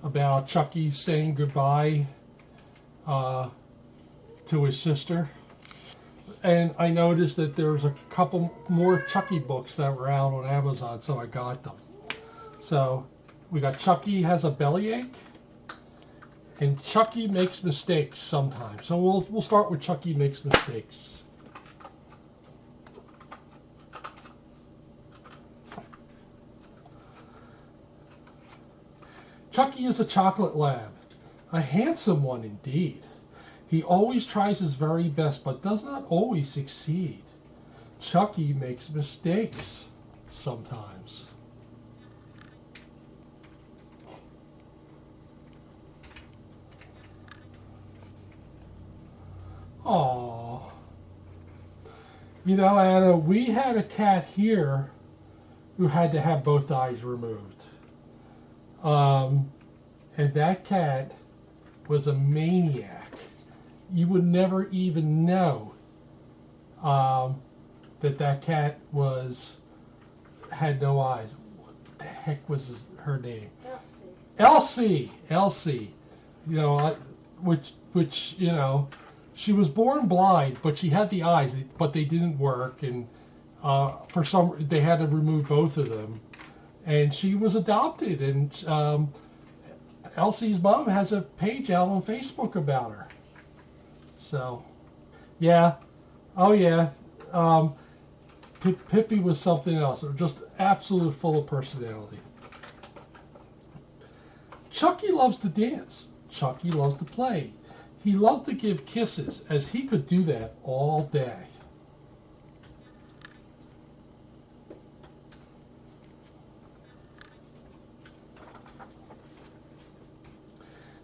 about Chucky saying goodbye to his sister. And I noticed that there's a couple more Chucky books that were out on Amazon, so I got them. So we got Chucky Has a Bellyache, and Chucky Makes Mistakes sometimes. So we'll start with Chucky Makes Mistakes. Chucky is a chocolate lab, a handsome one indeed. He always tries his very best, but does not always succeed. Chucky makes mistakes sometimes. Aww. You know, Anna, we had a cat here who had to have both eyes removed. And that cat was a maniac. You would never even know that cat had no eyes. What the heck was her name? Elsie. Elsie. You know, which you know, she was born blind, but she had the eyes, but they didn't work, and for some they had to remove both of them, and she was adopted, and Elsie's mom has a page out on Facebook about her. So, yeah, oh yeah, Pippi was something else. Just absolutely full of personality. Chucky loves to dance. Chucky loves to play. He loved to give kisses, as he could do that all day.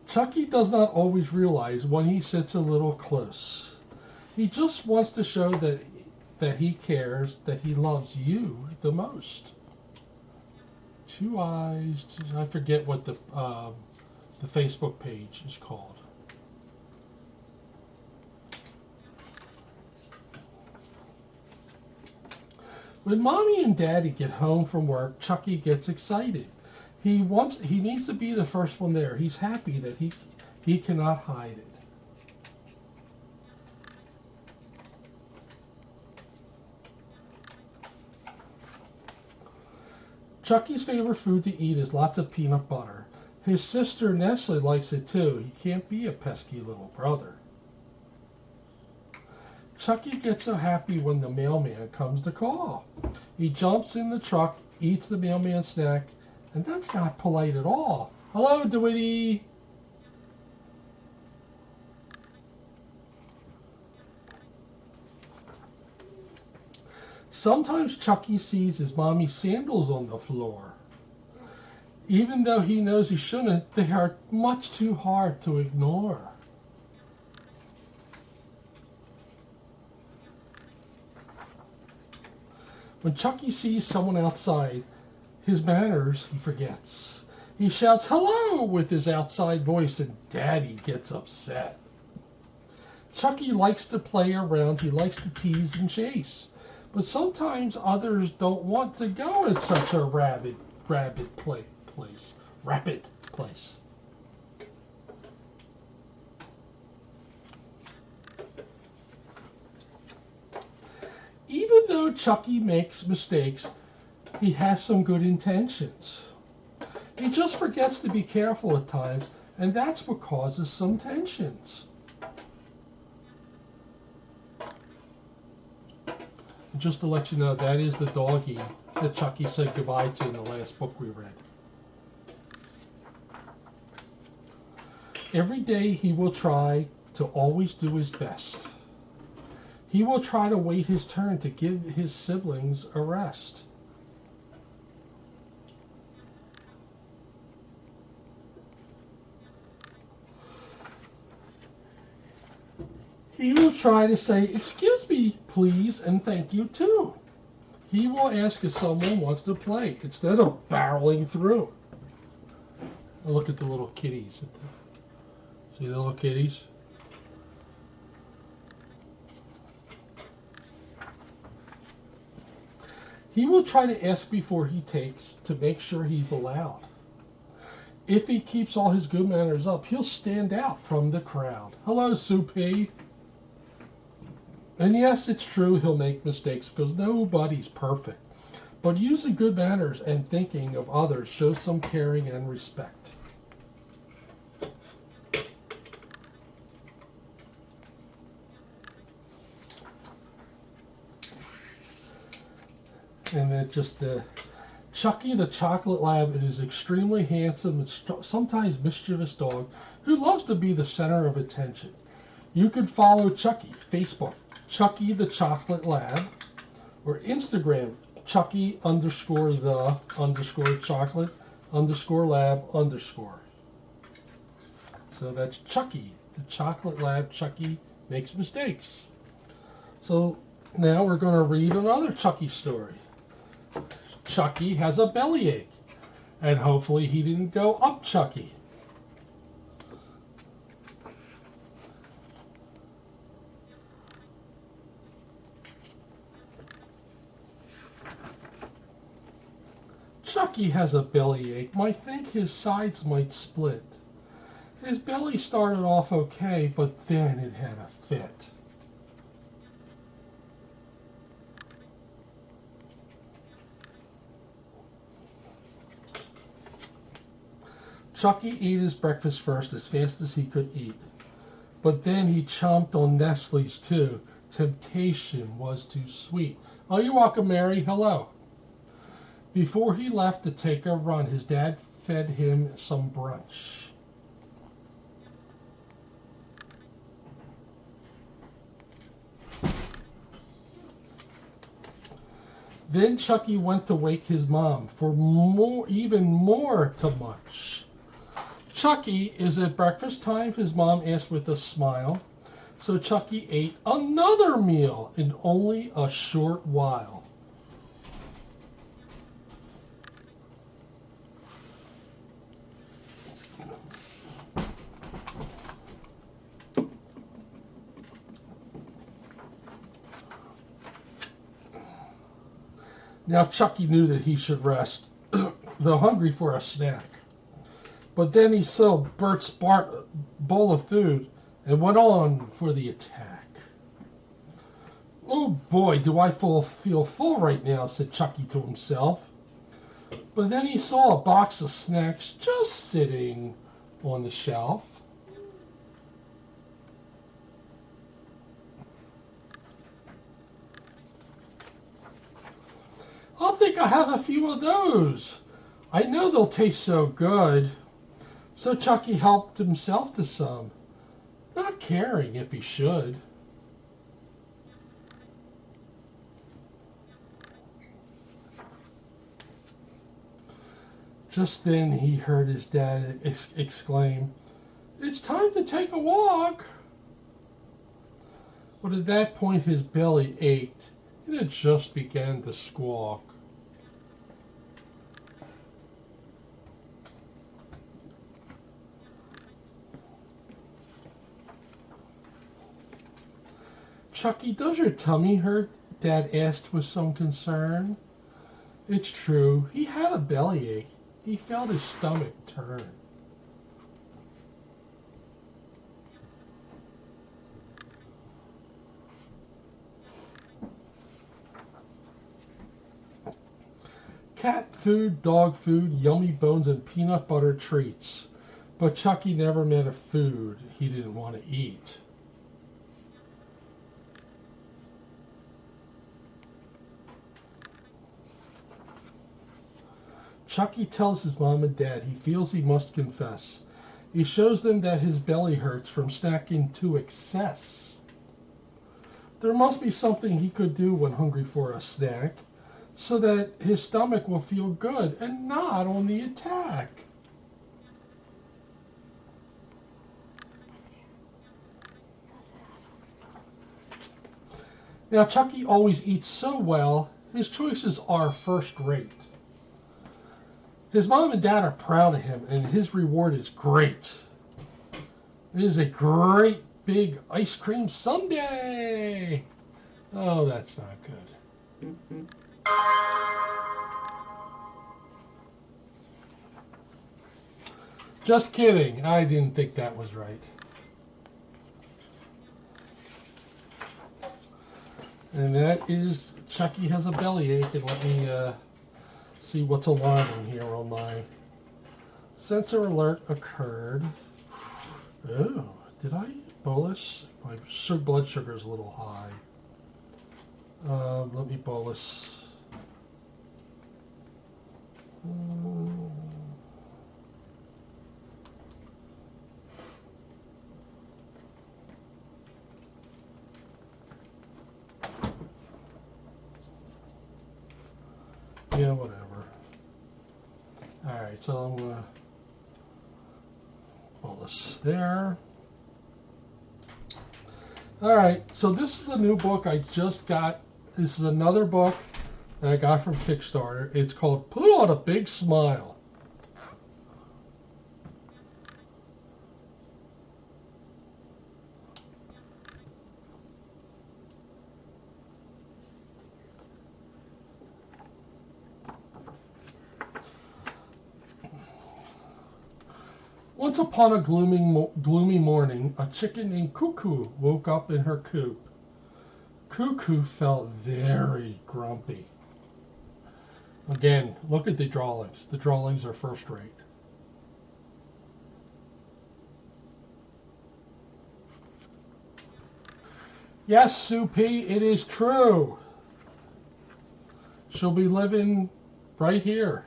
Chucky does not always realize when he sits a little close. He just wants to show that he cares, that he loves you the most. Two eyes. I forget what the Facebook page is called. When Mommy and Daddy get home from work, Chucky gets excited. He needs to be the first one there. He's happy that he cannot hide it. Chucky's favorite food to eat is lots of peanut butter. His sister Nestle likes it too. He can't be a pesky little brother. Chucky gets so happy when the mailman comes to call. He jumps in the truck, eats the mailman's snack, and that's not polite at all. Hello, DeWitty. Sometimes Chucky sees his mommy's sandals on the floor. Even though he knows he shouldn't, they are much too hard to ignore. When Chucky sees someone outside, his manners he forgets. He shouts hello with his outside voice, and Daddy gets upset. Chucky likes to play around. He likes to tease and chase. But sometimes others don't want to go at such a rapid place. Even though Chucky makes mistakes, he has some good intentions. He just forgets to be careful at times, and that's what causes some tensions. Just to let you know, that is the doggie that Chucky said goodbye to in the last book we read. Every day he will try to always do his best. He will try to wait his turn to give his siblings a rest. He will try to say, excuse me, please, and thank you, too. He will ask if someone wants to play, instead of barreling through. Look at the little kitties. See the little kitties? He will try to ask before he takes to make sure he's allowed. if he keeps all his good manners up, he'll stand out from the crowd. Hello, Sue P. And yes, it's true he'll make mistakes because nobody's perfect. But using good manners and thinking of others shows some caring and respect. And then just Chucky the Chocolate Lab. It is extremely handsome and sometimes mischievous dog who loves to be the center of attention. You can follow Chucky, Facebook, Chucky the Chocolate Lab, or Instagram, Chucky _ chocolate _ lab _. So that's Chucky, the Chocolate Lab. Chucky makes mistakes. So now we're going to read another Chucky story. Chucky has a bellyache, and hopefully he didn't go up Chucky. Chucky has a bellyache. Might think his sides might split. His belly started off okay, but then it had a fit. Chucky ate his breakfast first as fast as he could eat. But then he chomped on Nestle's too. Temptation was too sweet. Oh, you're welcome, Mary. Hello. Before he left to take a run, his dad fed him some brunch. Then Chucky went to wake his mom for even more to munch. Chucky, is it breakfast time? His mom asked with a smile. So Chucky ate another meal in only a short while. Now Chucky knew that he should rest, though hungry for a snack. But then he saw Bert's bowl of food and went on for the attack. Oh boy, do I feel full right now, said Chucky to himself. But then he saw a box of snacks just sitting on the shelf. I think I'll have a few of those. I know they'll taste so good. So Chucky helped himself to some, not caring if he should. Just then he heard his dad exclaim, "It's time to take a walk." But at that point his belly ached and it just began to squawk. "Chucky, does your tummy hurt?" Dad asked with some concern. It's true, he had a bellyache. He felt his stomach turn. Cat food, dog food, yummy bones, and peanut butter treats. But Chucky never met a food he didn't want to eat. Chucky tells his mom and dad he feels he must confess. He shows them that his belly hurts from snacking to excess. There must be something he could do when hungry for a snack, so that his stomach will feel good and not on the attack. Now, Chucky always eats so well, his choices are first rate. His mom and dad are proud of him, and his reward is great. It is a great big ice cream sundae. Oh, that's not good. Just kidding. I didn't think that was right. And that is Chucky has a bellyache. And let me see what's alarming here on my sensor alert occurred. Oh, did I bolus? My blood sugar is a little high. Let me bolus. Yeah, whatever. Alright, so I'm going to bolus there. Alright, so this is a new book I just got. This is another book that I got from Kickstarter. It's called Put On a Big Smile. Once upon a gloomy morning, a chicken named Cuckoo woke up in her coop. Cuckoo felt very grumpy. Again, look at the drawings. The drawings are first rate. Yes, Sue P., it is true. She'll be living right here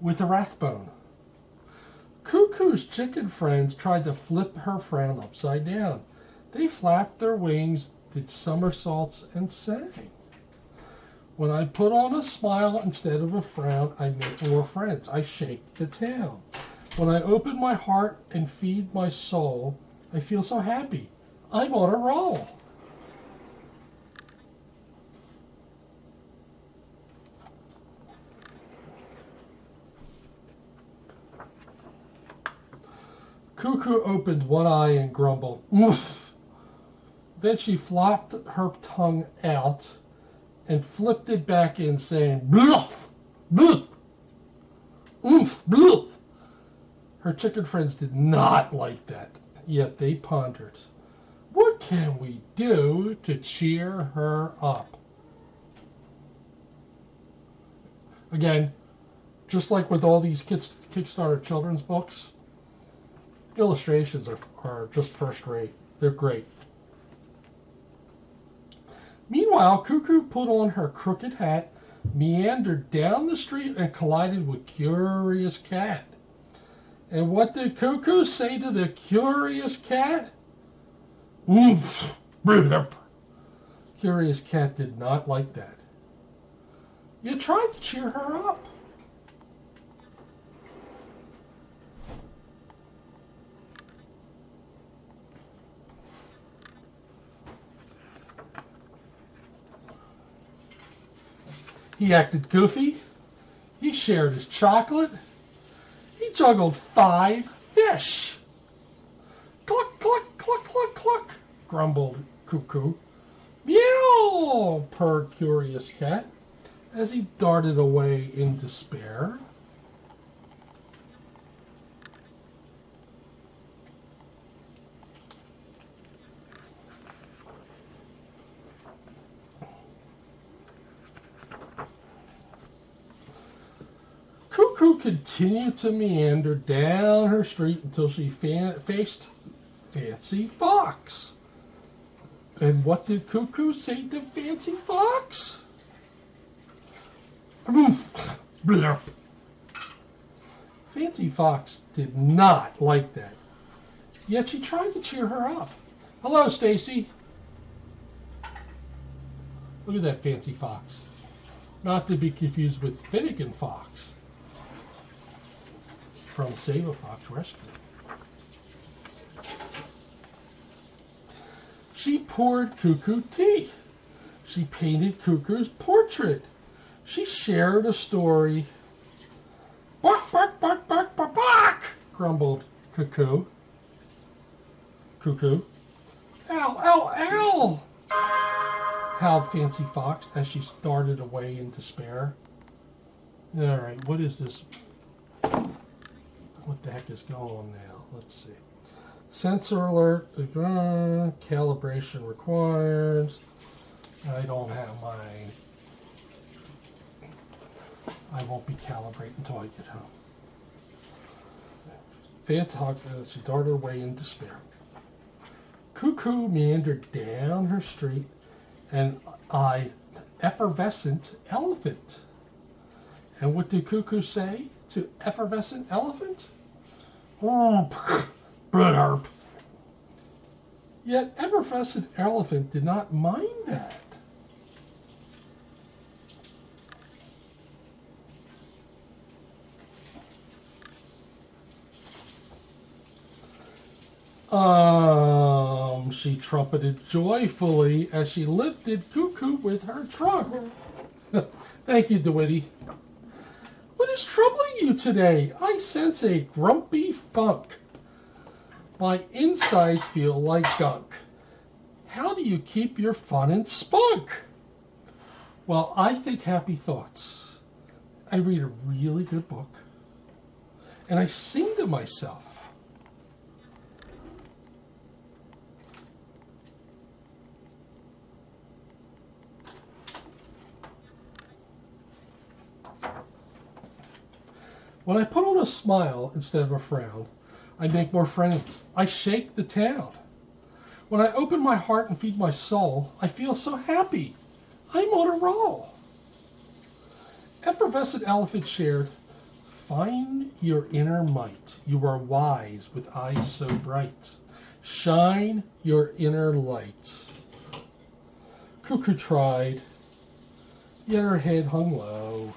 with a Rathbone. Cuckoo's chicken friends tried to flip her frown upside down. They flapped their wings, did somersaults, and sang. When I put on a smile instead of a frown, I make more friends. I shake the town. When I open my heart and feed my soul, I feel so happy. I'm on a roll. Cuckoo opened one eye and grumbled, "Oof." Then she flopped her tongue out and flipped it back in, saying, "Bluff, bluff, oof, bluff." Her chicken friends did not like that, yet they pondered, what can we do to cheer her up? Again, just like with all these Kickstarter children's books, illustrations are just first rate. They're great. Meanwhile, Cuckoo put on her crooked hat, meandered down the street, and collided with Curious Cat. And what did Cuckoo say to the Curious Cat? Oomph, blip. Curious Cat did not like that. You tried to cheer her up. He acted goofy. He shared his chocolate. He juggled 5 fish. Cluck, cluck, cluck, cluck, cluck, grumbled Cuckoo. Meow, purred Curious Cat as he darted away in despair. Cuckoo continued to meander down her street until she faced Fancy Fox. And what did Cuckoo say to Fancy Fox? Oof, blurp. Fancy Fox did not like that, yet she tried to cheer her up. Hello, Stacy. Look at that Fancy Fox. Not to be confused with Finnegan Fox from Save a Fox Rescue. She poured Cuckoo tea. She painted Cuckoo's portrait. She shared a story. Bark, bark, bark, bark, bark, bark, grumbled Cuckoo. Cuckoo. Ow, ow, ow, howled Fancy Fox as she started away in despair. All right, what is this? What the heck is going on now? Let's see. Sensor alert. Calibration required. I don't have my. I won't be calibrating until I get home. Fancy hog, she darted away in despair. Cuckoo meandered down her street and eyed effervescent elephant. And what did Cuckoo say to effervescent elephant? Oh, blurp. Yet effervescent elephant did not mind that. She trumpeted joyfully as she lifted Cuckoo with her trunk. Thank you, DeWitty. What is troubling you today? I sense a grumpy funk. My insides feel like gunk. How do you keep your fun and spunk? Well, I think happy thoughts. I read a really good book. And I sing to myself. When I put on a smile instead of a frown, I make more friends. I shake the town. When I open my heart and feed my soul, I feel so happy. I'm on a roll. Effervescent elephant shared, find your inner might. You are wise with eyes so bright. Shine your inner light. Cuckoo tried, yet her head hung low.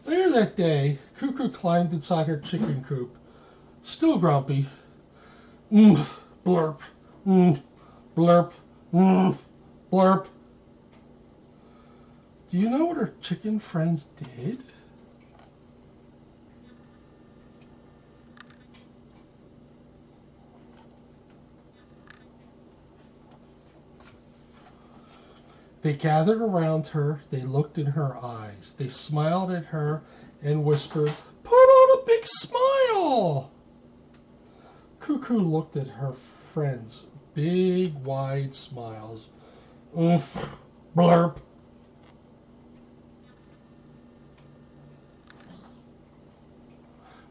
Later that day, Cuckoo climbed inside her chicken coop, still grumpy. Blurp, blurp, blurp. Do you know what her chicken friends did? They gathered around her, they looked in her eyes, they smiled at her and whispered, "Put on a big smile!" Cuckoo looked at her friends, big wide smiles. Blurp.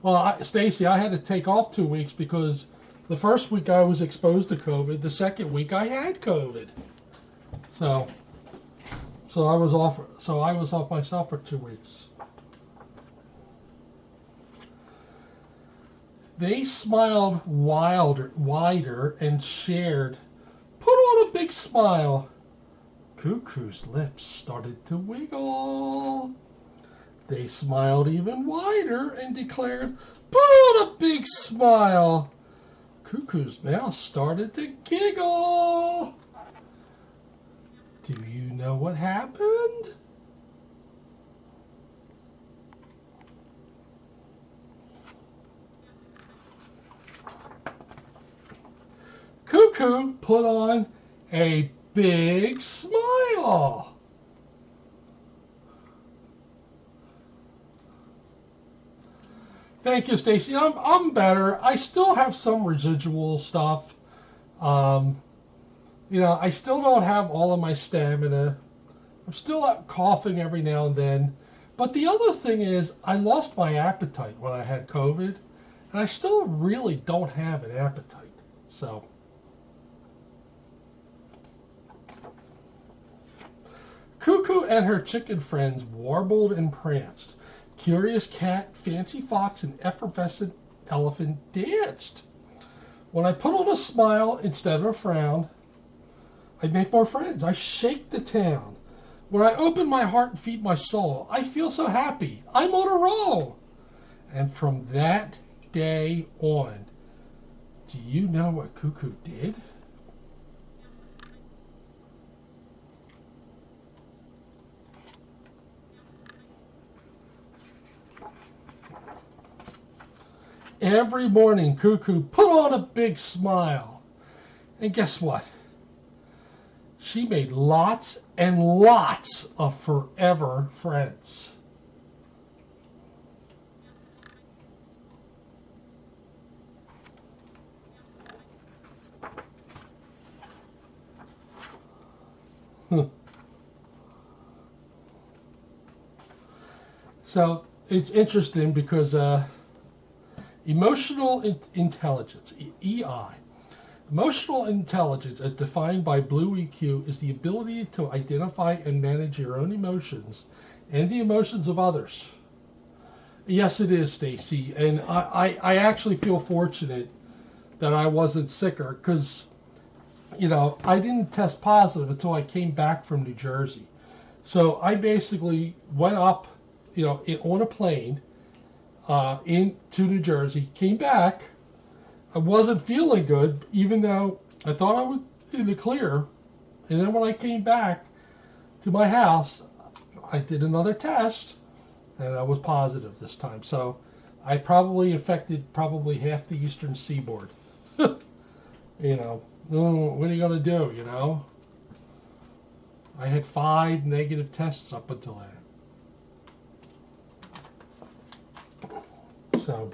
Well, Stacy, I had to take off 2 weeks because the first week I was exposed to COVID, the second week I had COVID. So I was off myself for 2 weeks. They smiled wider and shared, "Put on a big smile." Cuckoo's lips started to wiggle. They smiled even wider and declared, "Put on a big smile." Cuckoo's mouth started to giggle. Do you know what happened? Cuckoo put on a big smile. Thank you, Stacy. I'm better. I still have some residual stuff. I still don't have all of my stamina. I'm still coughing every now and then. But the other thing is, I lost my appetite when I had COVID, and I still really don't have an appetite. So, Cuckoo and her chicken friends warbled and pranced. Curious Cat, Fancy Fox, and Effervescent Elephant danced. When I put on a smile instead of a frown, I make more friends. I shake the town. When I open my heart and feed my soul, I feel so happy. I'm on a roll. And from that day on, do you know what Cuckoo did? Every morning, Cuckoo put on a big smile. And guess what? She made lots and lots of forever friends. So it's interesting because emotional intelligence, EI, emotional intelligence as defined by Blue EQ is the ability to identify and manage your own emotions and the emotions of others. Yes, it is, Stacy, and I actually feel fortunate that I wasn't sicker because, you know, I didn't test positive until I came back from New Jersey. So I basically went up, you know, on a plane into New Jersey, came back. I wasn't feeling good, even though I thought I was in the clear. And then when I came back to my house, I did another test, and I was positive this time. So I probably affected probably half the eastern seaboard. You know, what are you going to do, you know? I had 5 negative tests up until then. So,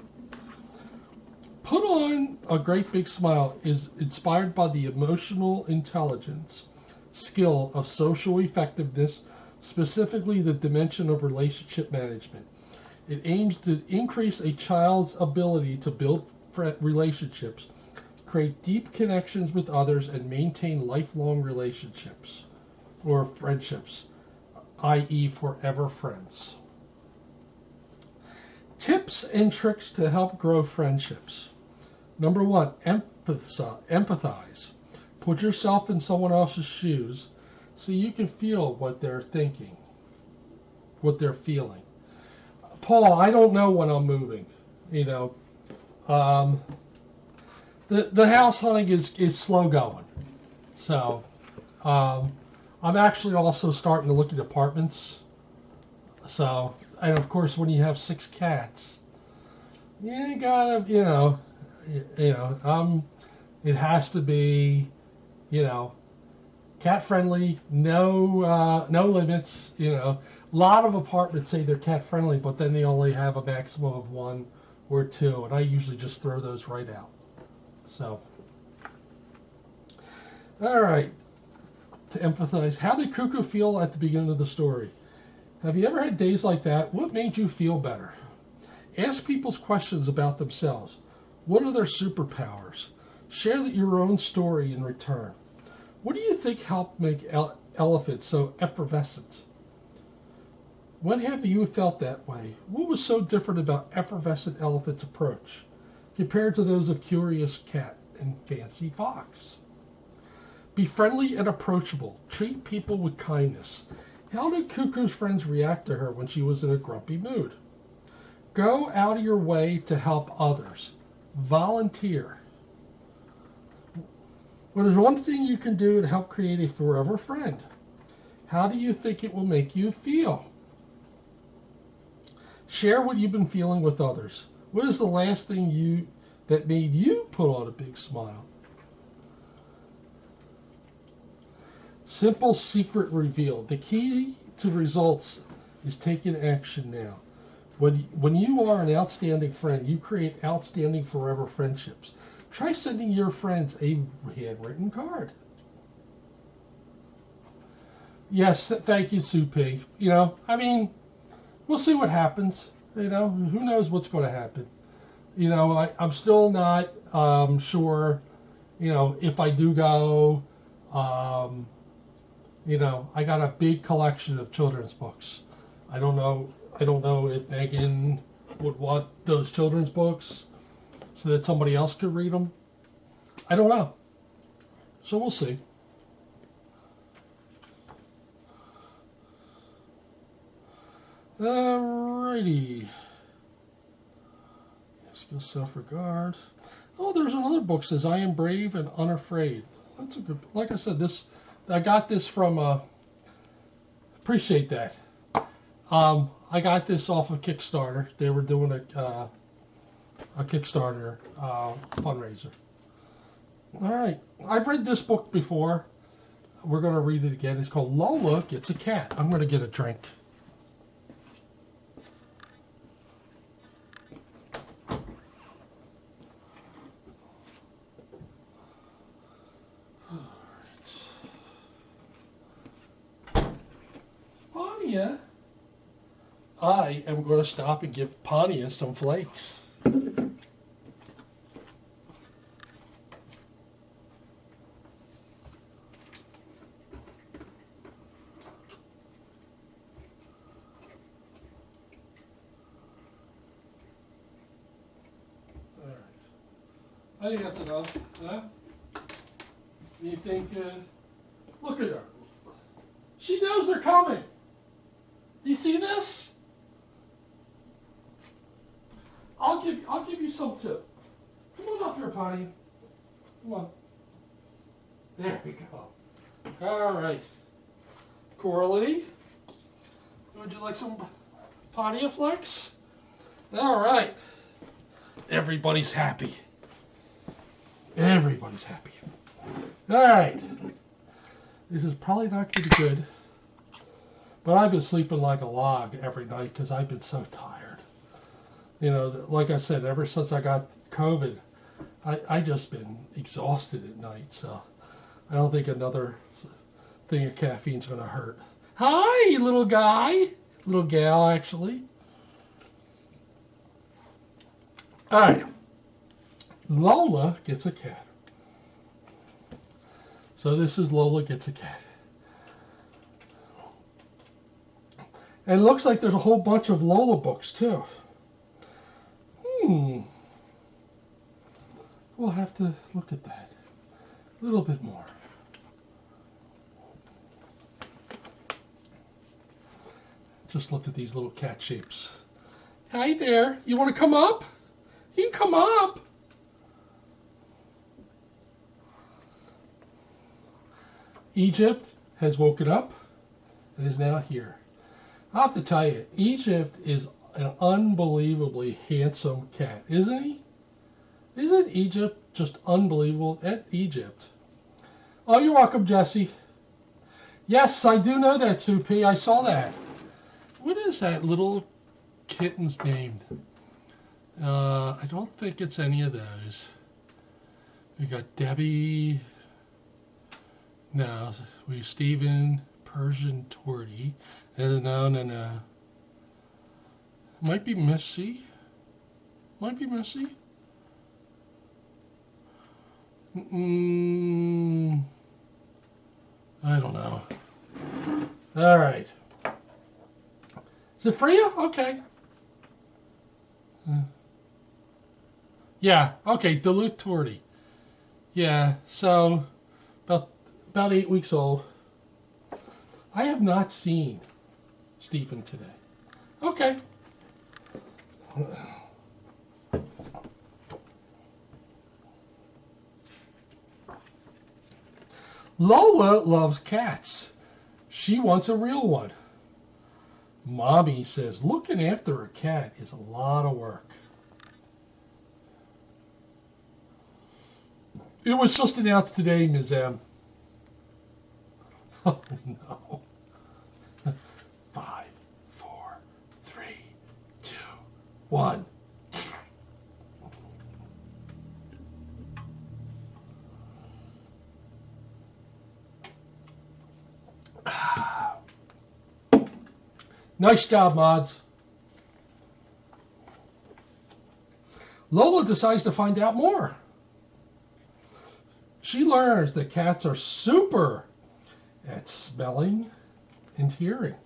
put on a great big smile is inspired by the emotional intelligence skill of social effectiveness, specifically the dimension of relationship management. It aims to increase a child's ability to build relationships, create deep connections with others, and maintain lifelong relationships or friendships, i.e. forever friends. Tips and tricks to help grow friendships. Number 1, empathize. Put yourself in someone else's shoes so you can feel what they're thinking, what they're feeling. Paul, I don't know when I'm moving. You know, the house hunting is slow going. So I'm actually also starting to look at apartments. So, and of course, when you have 6 cats, you gotta, it has to be, you know, cat friendly, no limits. You know, a lot of apartments say they're cat friendly, but then they only have a maximum of 1 or 2, and I usually just throw those right out. So, all right. To empathize, how did Cuckoo feel at the beginning of the story? Have you ever had days like that? What made you feel better? Ask people's questions about themselves. What are their superpowers? Share your own story in return. What do you think helped make elephants so effervescent? When have you felt that way? What was so different about effervescent elephant's approach compared to those of Curious Cat and Fancy Fox? Be friendly and approachable. Treat people with kindness. How did Cuckoo's friends react to her when she was in a grumpy mood? Go out of your way to help others. Volunteer. What is one thing you can do to help create a forever friend? How do you think it will make you feel? Share what you've been feeling with others. What is the last thing that made you put on a big smile? Simple secret revealed. The key to results is taking action now. When you are an outstanding friend, you create outstanding forever friendships. Try sending your friends a handwritten card. Yes, thank you, Sue P. You know, I mean, we'll see what happens. You know, who knows what's going to happen. You know, I'm still not sure, you know, if I do go. You know, I got a big collection of children's books. I don't know if Megan would want those children's books so that somebody else could read them. I don't know. So we'll see. Alrighty. Skill self-regard. Oh, there's another book that says I Am Brave and Unafraid. That's a good, like I said, I got this from, appreciate that. I got this off of Kickstarter. They were doing a Kickstarter fundraiser. All right, I've read this book before. We're going to read it again. It's called Lola Gets a Cat. I'm going to get a drink. Pania, I am going to stop and give Pania some flakes. I think that's enough, huh? You think, look at her. She knows they're coming. Do you see this? I'll give you some too. Come on up here, Potty. Come on. There we go. All right. Coralie, would you like some Pontiac Flex? All right. Everybody's happy. Everybody's happy. All right. This is probably not going to be good, but I've been sleeping like a log every night because I've been so tired. You know, like I said, ever since I got COVID, I just been exhausted at night, so I don't think another thing of caffeine's going to hurt. Hi, little guy. Little gal, actually. All right. Lola Gets a Cat. So this is Lola Gets a Cat. And it looks like there's a whole bunch of Lola books, too. We'll have to look at that a little bit more. Just look at these little cat shapes. Hi there. You want to come up? You can come up. Egypt has woken up and is now here. I have to tell you, Egypt is an unbelievably handsome cat, isn't he? Isn't Egypt just unbelievable? At Egypt. Oh, you're welcome, Jesse. Yes, I do know that, Sue P. I saw that. What is that little kitten's named? I don't think it's any of those. We got Debbie. No, we have Stephen, Persian Torty. No. Might be Missy. Might be Missy. I don't know. All right. Is it Freya? Okay. Yeah. Okay. Duluth Torty. Yeah. So about 8 weeks old. I have not seen Stephen today. Okay. Lola loves cats. She wants a real one. Mommy says looking after a cat is a lot of work. It was just announced today, Ms. M. Oh, no. 5, 4, 3, 2, 1. Nice job, mods. Lola decides to find out more. She learns that cats are super at smelling and hearing.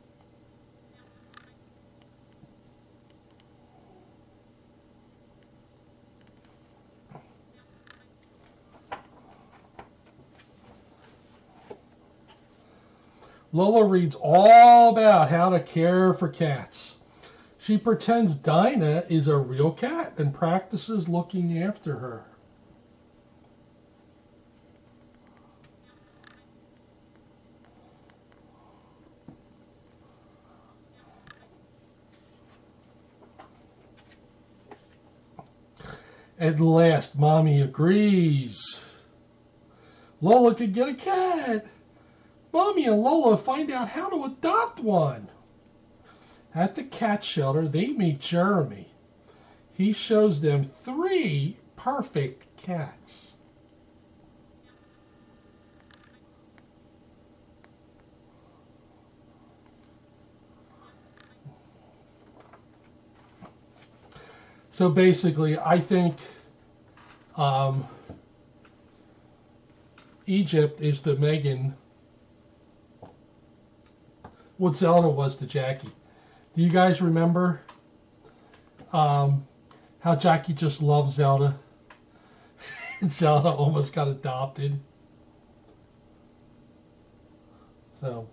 Lola reads all about how to care for cats. She pretends Dinah is a real cat and practices looking after her. At last, Mommy agrees. Lola could get a cat. Mommy and Lola find out how to adopt one. At the cat shelter, they meet Jeremy. He shows them 3 perfect cats. So basically, I think Egypt is to Megan what Zelda was to Jackie. Do you guys remember how Jackie just loved Zelda? And Zelda almost got adopted. So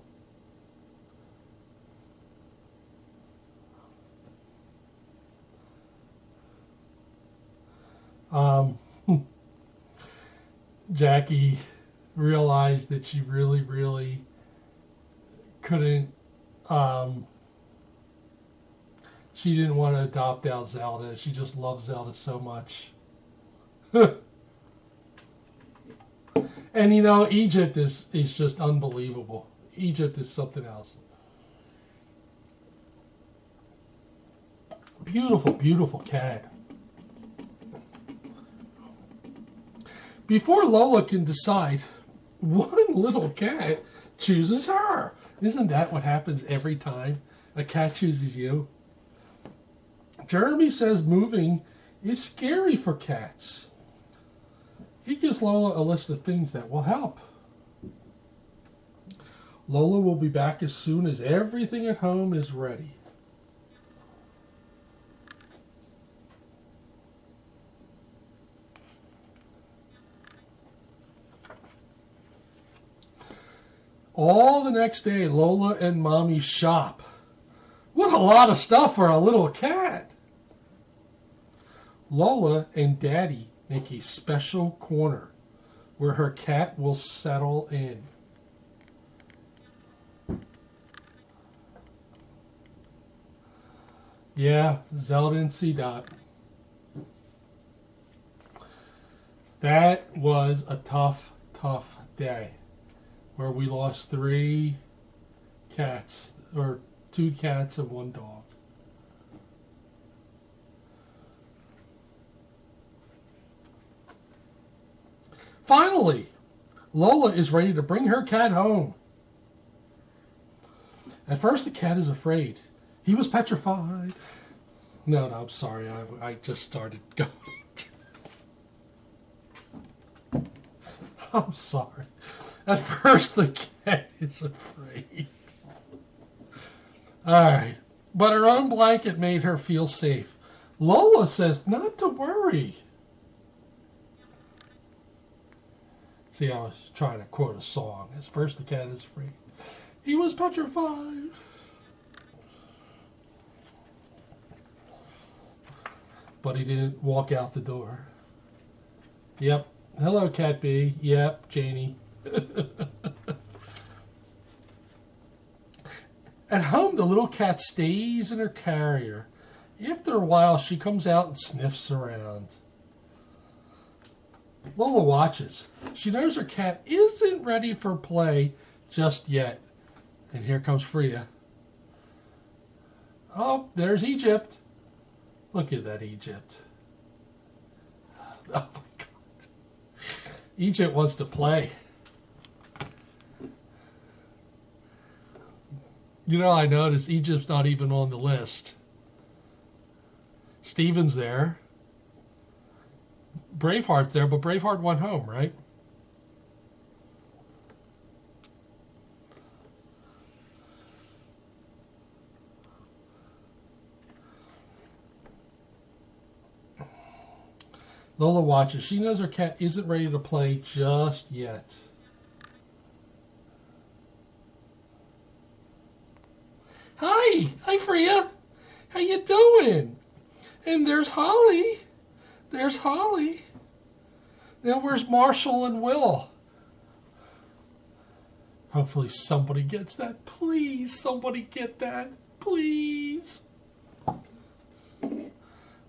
Jackie realized that she really couldn't, she didn't want to adopt out Zelda. She just loved Zelda so much. And you know, Egypt is just unbelievable. Egypt is something else. Beautiful, beautiful cat. Before Lola can decide, one little cat chooses her. Isn't that what happens every time a cat chooses you? Jeremy says moving is scary for cats. He gives Lola a list of things that will help. Lola will be back as soon as everything at home is ready. All the next day, Lola and Mommy shop. What a lot of stuff for a little cat. Lola and Daddy make a special corner where her cat will settle in. Yeah, Zelda and C-Dot. That was a tough day where we lost 3 cats, or 2 cats and 1 dog. Finally, Lola is ready to bring her cat home. At first, the cat is afraid. He was petrified. No, I'm sorry. I just started going. I'm sorry. At first, the cat is afraid. All right. But her own blanket made her feel safe. Lola says not to worry. See, I was trying to quote a song. At first, the cat is afraid. He was petrified. But he didn't walk out the door. Yep. Hello, Cat B. Yep, Janie. At home, the little cat stays in her carrier. After a while, she comes out and sniffs around. Lola watches. She knows her cat isn't ready for play just yet. And here comes Freya. Oh, there's Egypt. Look at that Egypt. Oh my God. Egypt wants to play. You know, I noticed Egypt's not even on the list. Steven's there. Braveheart's there, but Braveheart went home, right? Lola watches. She knows her cat isn't ready to play just yet. Hi! Hi, Freya! How you doing? And there's Holly. There's Holly. Now where's Marshall and Will? Hopefully somebody gets that. Please, somebody get that. Please.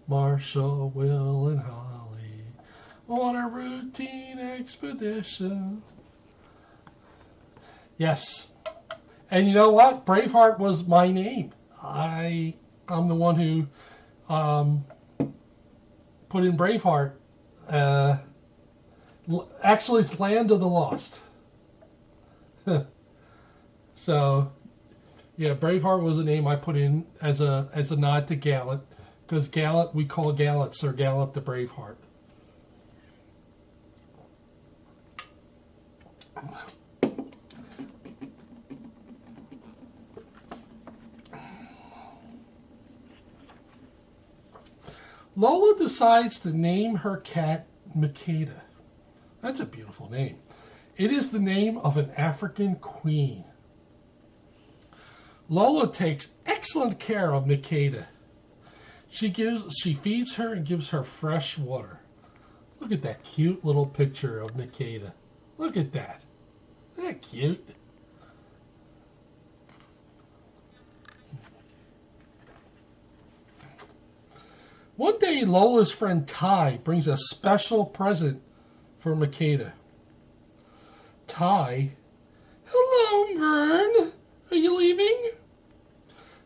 Marshall, Will, and Holly. on a routine expedition. Yes. And you know what? Braveheart was my name. I'm the one who put in Braveheart. Actually, it's Land of the Lost. So, yeah, Braveheart was a name I put in as a nod to Gallant, because Gallant, we call Gallant Sir Gallant the Braveheart. Lola decides to name her cat Makeda. That's a beautiful name. It is the name of an African queen. Lola takes excellent care of Makeda. She feeds her and gives her fresh water. Look at that cute little picture of Makeda. Look at that. Isn't that cute? One day, Lola's friend Ty brings a special present for Makeda. Ty, hello, Vern. Are you leaving?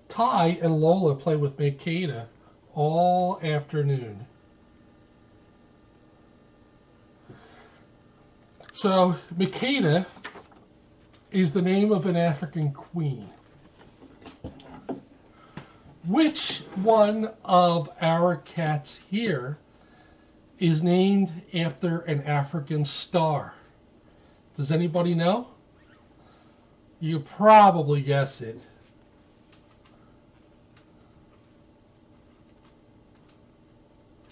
Ty and Lola play with Makeda all afternoon. So, Makeda is the name of an African queen. Which one of our cats here is named after an African star? Does anybody know? You probably guess it.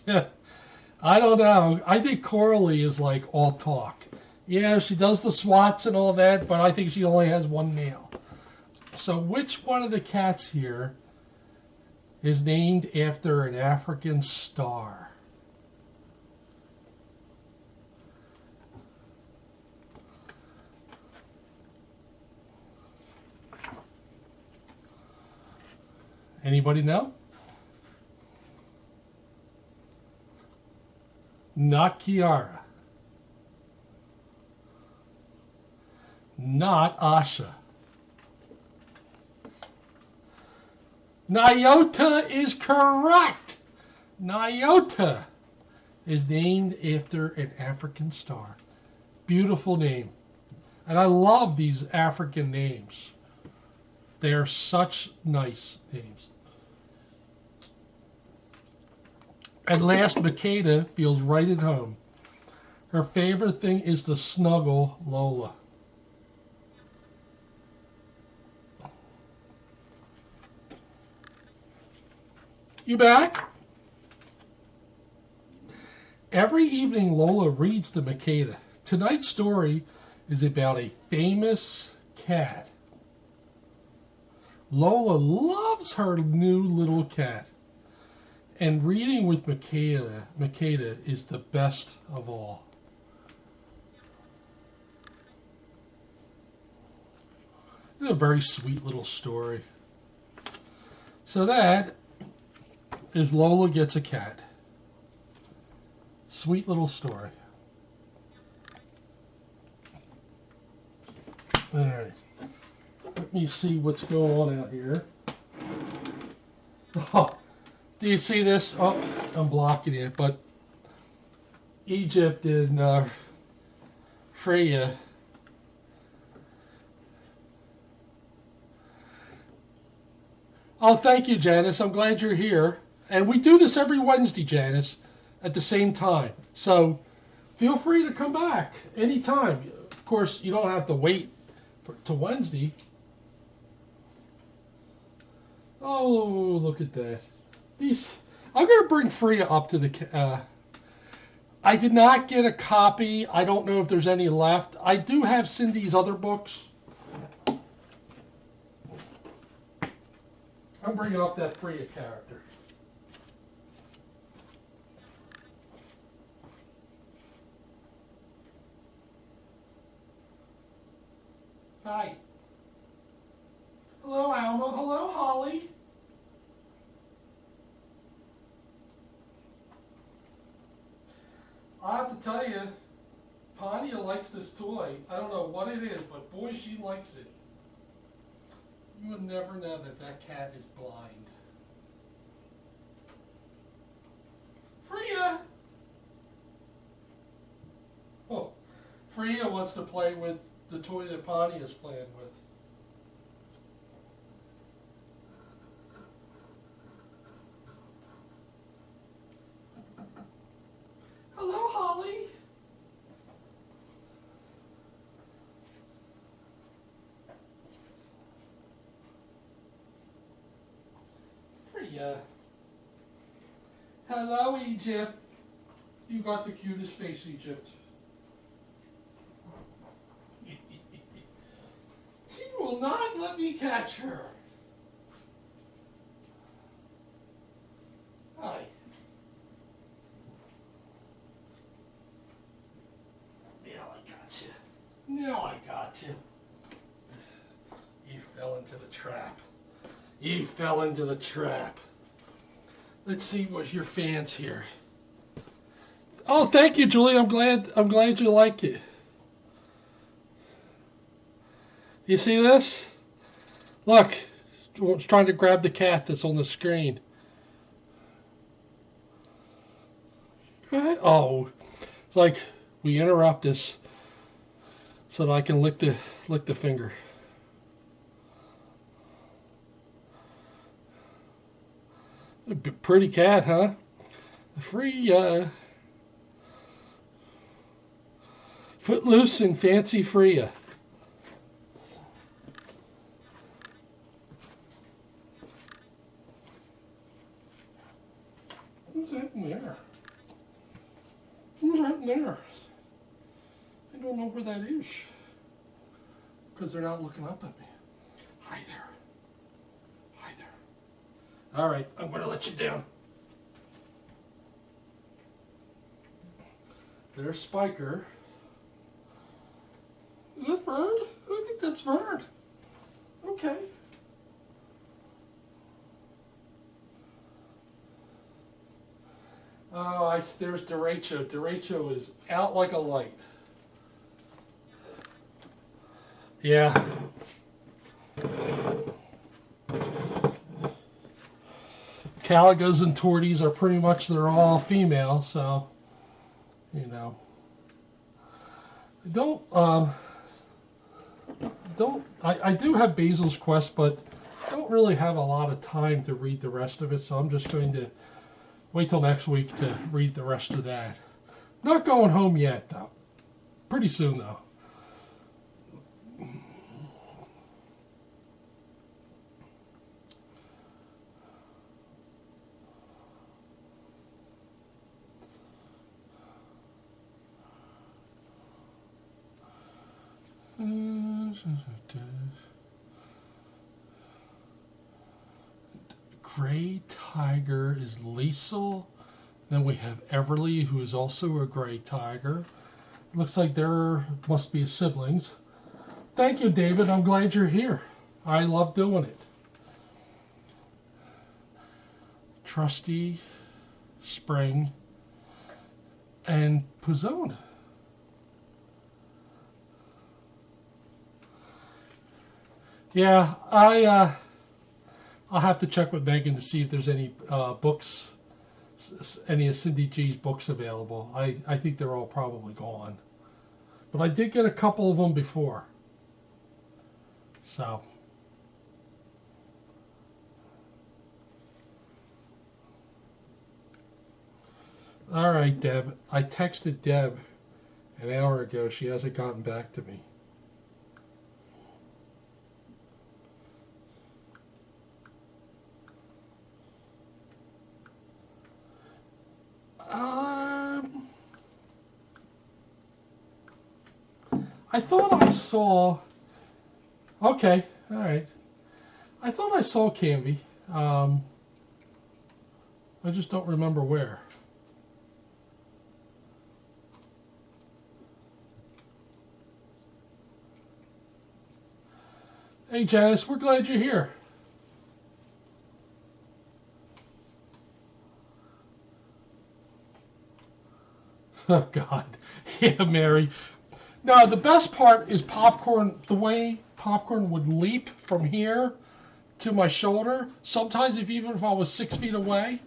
Yeah, I don't know. I think Coralie is like all talk. Yeah, she does the swats and all that, but I think she only has one nail. So which one of the cats here is named after an African star? Anybody know? Not Kiara. Not Asha. Nyota is correct. Nyota is named after an African star. Beautiful name. And I love these African names. They are such nice names. At last, Makeda feels right at home. Her favorite thing is to snuggle Lola. You back? Every evening, Lola reads to Makeda. Tonight's story is about a famous cat. Lola loves her new little cat. And reading with Makeda is the best of all. It's a very sweet little story. So that is Lola Gets a Cat. Sweet little story. All right. Let me see what's going on out here. Oh, do you see this? Oh, I'm blocking it, but Egypt and Freya. Oh, thank you, Janice. I'm glad you're here. And we do this every Wednesday, Janice, at the same time. So feel free to come back anytime. Of course, you don't have to wait to Wednesday. Oh, look at that. I'm going to bring Freya up to the... I did not get a copy. I don't know if there's any left. I do have Cindy's other books. I'm bringing up that Freya character. Hi. Hello, Alma. Hello, Holly. I have to tell you, Pontia likes this toy. I don't know what it is, but boy, she likes it. You would never know that that cat is blind. Freya! Oh, Freya wants to play with the toy that Pontia's playing with. Hello, Holly. Freya. Hello, Egypt. You got the cutest face, Egypt. She will not let me catch her. Hi. Now I got you. Now I got you. You fell into the trap. You fell into the trap. Let's see what your fans here. Oh, thank you, Julie. I'm glad you like it. You see this? Look, it's trying to grab the cat that's on the screen. Oh, it's like we interrupt this so that I can lick the finger. A pretty cat, huh? Free, footloose and fancy Freya. Who's that in there? Who's that in there? I don't know where that is. Because they're not looking up at me. Hi there. Hi there. All right, I'm going to let you down. There's Spiker. Is that Vern? I think that's Vern. Okay. Oh, there's Derecho. Derecho is out like a light. Yeah. Caligos and Torties are pretty much, they're all female, so, you know. I do have Basil's Quest, but don't really have a lot of time to read the rest of it, so I'm just going to wait till next week to read the rest of that. Not going home yet, though. Pretty soon, though. Gray Tiger is Liesel. Then we have Everly, who is also a Gray Tiger. Looks like there must be siblings. Thank you, David. I'm glad you're here. I love doing it. Trusty, Spring, and Puzone. Yeah, I'll have to check with Megan to see if there's any books, any of Cindy G's books available. I think they're all probably gone. But I did get a couple of them before. So. All right, Deb. I texted Deb an hour ago. She hasn't gotten back to me. I thought I saw. Okay, all right. I thought I saw Canvy. I just don't remember where. Hey, Janice, we're glad you're here. Oh God, yeah, Mary. No, the best part is popcorn. The way popcorn would leap from here to my shoulder. Sometimes, even if I was 6 feet away.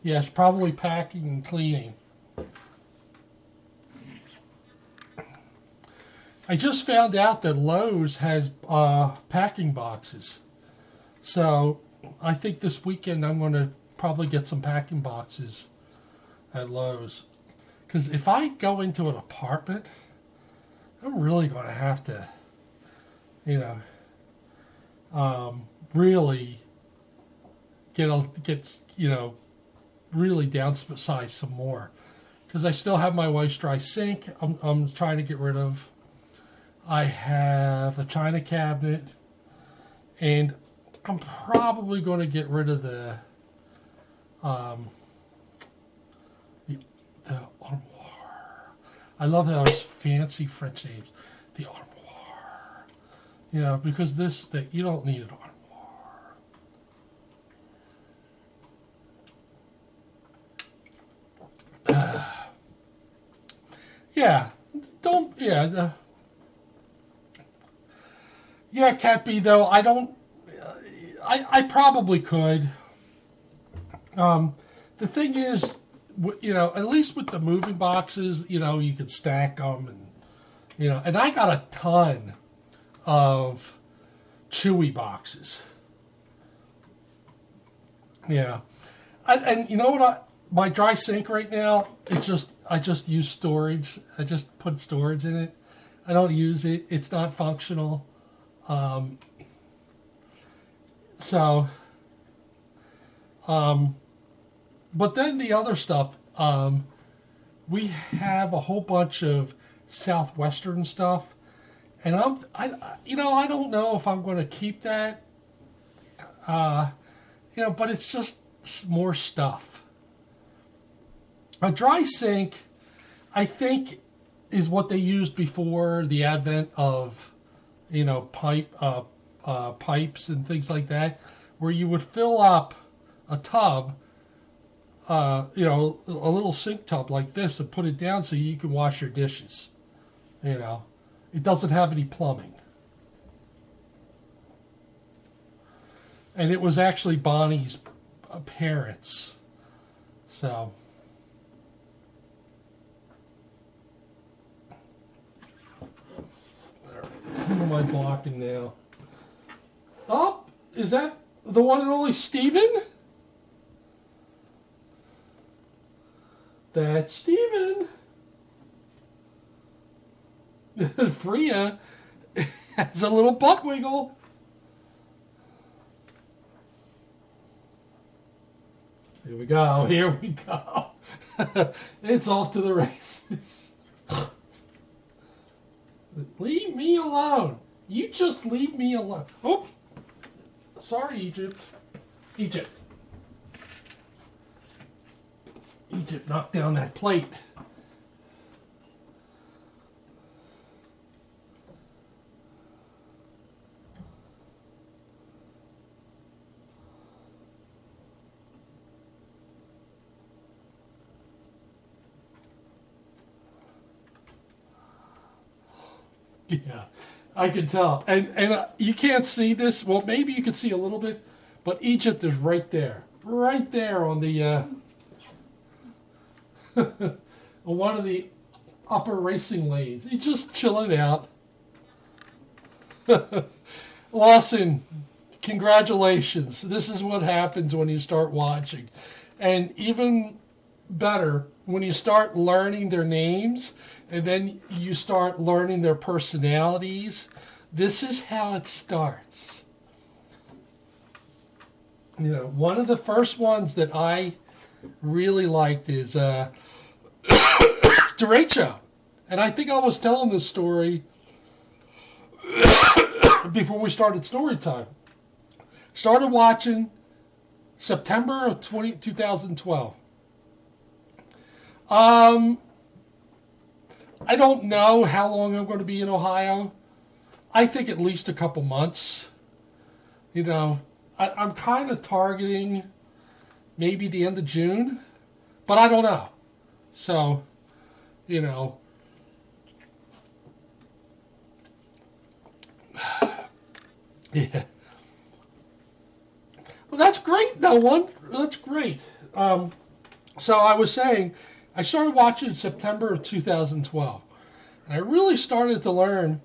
Yes, probably packing and cleaning. I just found out that Lowe's has packing boxes. So I think this weekend I'm going to probably get some packing boxes at Lowe's. Because if I go into an apartment, I'm really going to have to, you know, really really downsize some more. Because I still have my wife's dry sink. I'm trying to get rid of. I have a china cabinet, and I'm probably going to get rid of the armoire. I love how it's fancy French names. The armoire, because you don't need an armoire. Yeah, don't. Yeah, Cappy. Though I don't. I probably could. The thing is, at least with the moving boxes, you can stack them, and I got a ton of Chewy boxes. Yeah, and you know what? My dry sink right now, I just use storage. I just put storage in it. I don't use it. It's not functional. So, but then the other stuff, we have a whole bunch of Southwestern stuff, and I don't know if I'm going to keep that, but it's just more stuff. A dry sink, I think, is what they used before the advent of, pipes and things like that, where you would fill up a tub, a little sink tub like this, and put it down so you can wash your dishes. It doesn't have any plumbing. And it was actually Bonnie's parents. So. Who am I blocking now? Oh, is that the one and only Steven? That's Steven. Freya has a little butt wiggle. Here we go. Here we go. It's off to the races. Leave me alone. You just leave me alone. Oh, sorry, Egypt. Egypt knocked down that plate. Yeah, I can tell. And you can't see this. Well, maybe you can see a little bit, but Egypt is right there. Right there on the on one of the upper racing lanes. He's just chilling out. Lawson, congratulations. This is what happens when you start watching. And even better, when you start learning their names and then you start learning their personalities, this is how it starts. One of the first ones that I really liked is Derecho. And I think I was telling this story before we started Storytime. Started watching September of 2012. I don't know how long I'm going to be in Ohio. I think at least a couple months. I'm kind of targeting maybe the end of June, but I don't know. So, you know, yeah. Well, that's great, no one. That's great. So I was saying, I started watching in September of 2012. And I really started to learn,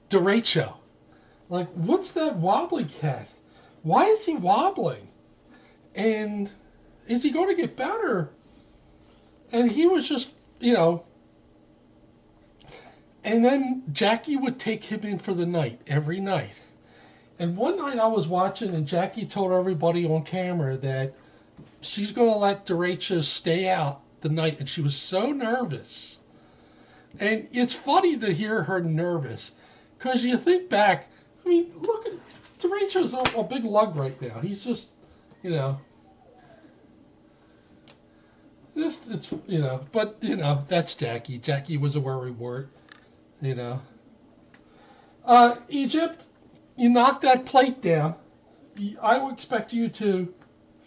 derecho. Like, what's that wobbly cat? Why is he wobbling? And is he going to get better? And he was just, and then Jackie would take him in for the night, every night. And one night I was watching, and Jackie told everybody on camera that she's going to let derecho stay out the night. And she was so nervous. And it's funny to hear her nervous, because you think back, I mean, look at derecho's a big lug right now. He's just, but that's Jackie. Jackie was a worrywart, Egypt, you knocked that plate down. I would expect you to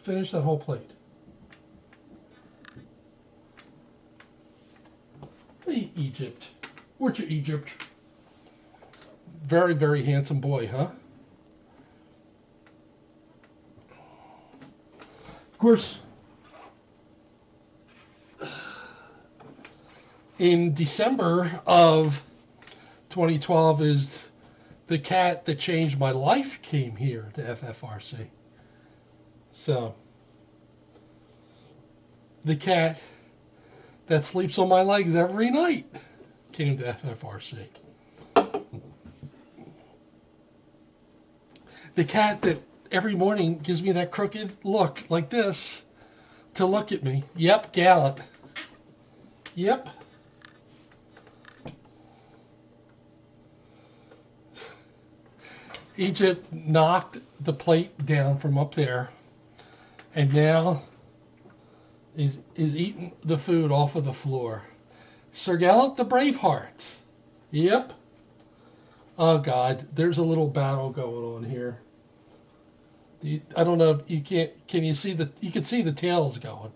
finish that whole plate. Hey, Egypt. Where's your Egypt? Very, very handsome boy, huh? Of course, in December of 2012 is the cat that changed my life came here to FFRC. So, the cat that sleeps on my legs every night came to FFRC. The cat that every morning gives me that crooked look like this to look at me. Yep, Gallup. Yep. Egypt knocked the plate down from up there, and now is eating the food off of the floor. Sir Gallup the Braveheart. Yep. Oh God, there's a little battle going on here. I don't know if you can you see you can see the tails going,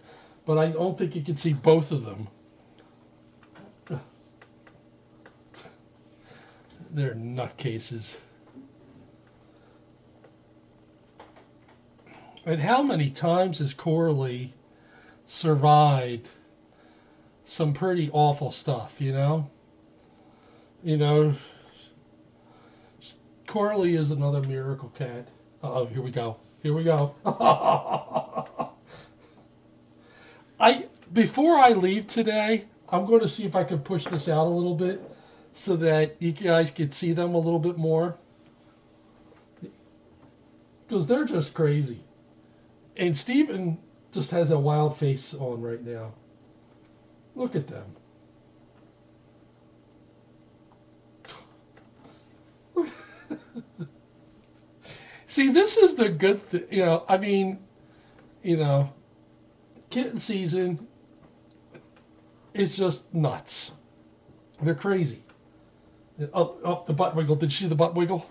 but I don't think you can see both of them. They're nutcases. And how many times has Coralie survived some pretty awful stuff, Coralie is another miracle cat. Uh-oh, here we go. Here we go. Before I leave today, I'm going to see if I can push this out a little bit so that you guys can see them a little bit more. Because they're just crazy. And Steven just has a wild face on right now. Look at them. See, this is the good thing, kitten season is just nuts. They're crazy. Oh, the butt wiggle. Did you see the butt wiggle?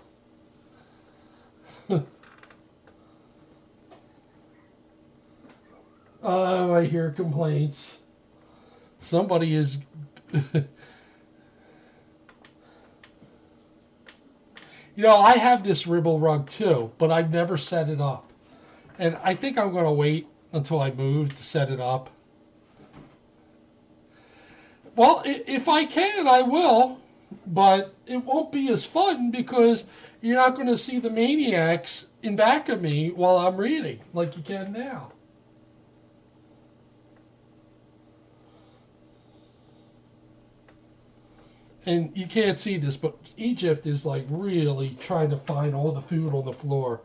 Oh, I hear complaints. Somebody is... I have this Ribble rug too, but I've never set it up. And I think I'm going to wait until I move to set it up. Well, if I can, I will. But it won't be as fun because you're not going to see the maniacs in back of me while I'm reading like you can now. And you can't see this, but Egypt is like really trying to find all the food on the floor.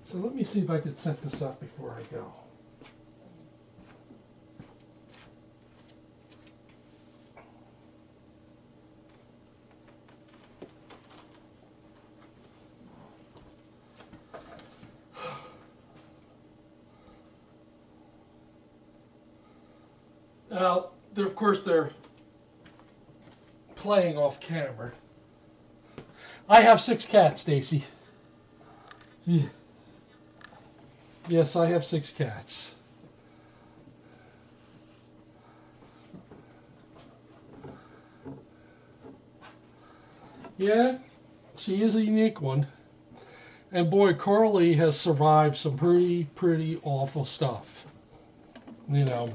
So let me see if I can set this up before I go. Now, of course, they're playing off camera. I have 6 cats, Stacy. Yeah. Yes, I have 6 cats. Yeah, she is a unique one. And boy, Carly has survived some pretty awful stuff. You know.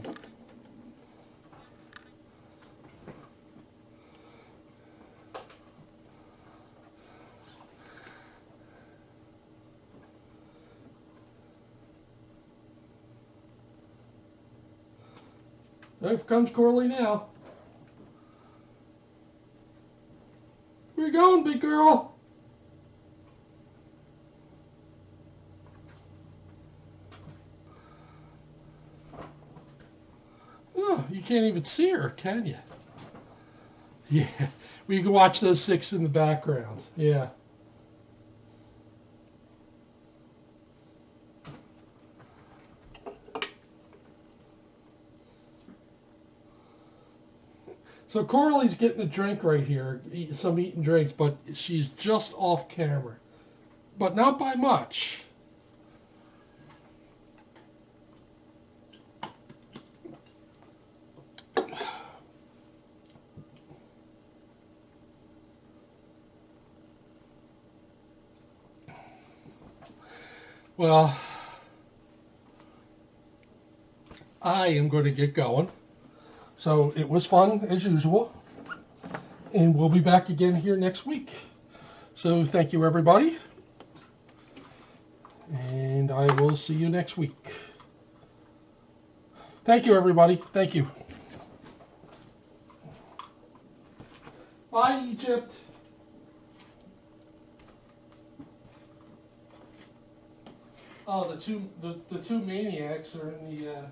There comes Carly now. Where you going, big girl? Oh, you can't even see her, can you? Yeah, well, you can watch those 6 in the background. Yeah. So Carly's getting a drink right here, some eating drinks, but she's just off camera. But not by much. Well, I am going to get going. So it was fun as usual. And we'll be back again here next week. So thank you, everybody. And I will see you next week. Thank you, everybody. Thank you. Bye, Egypt. Oh, the two maniacs are in the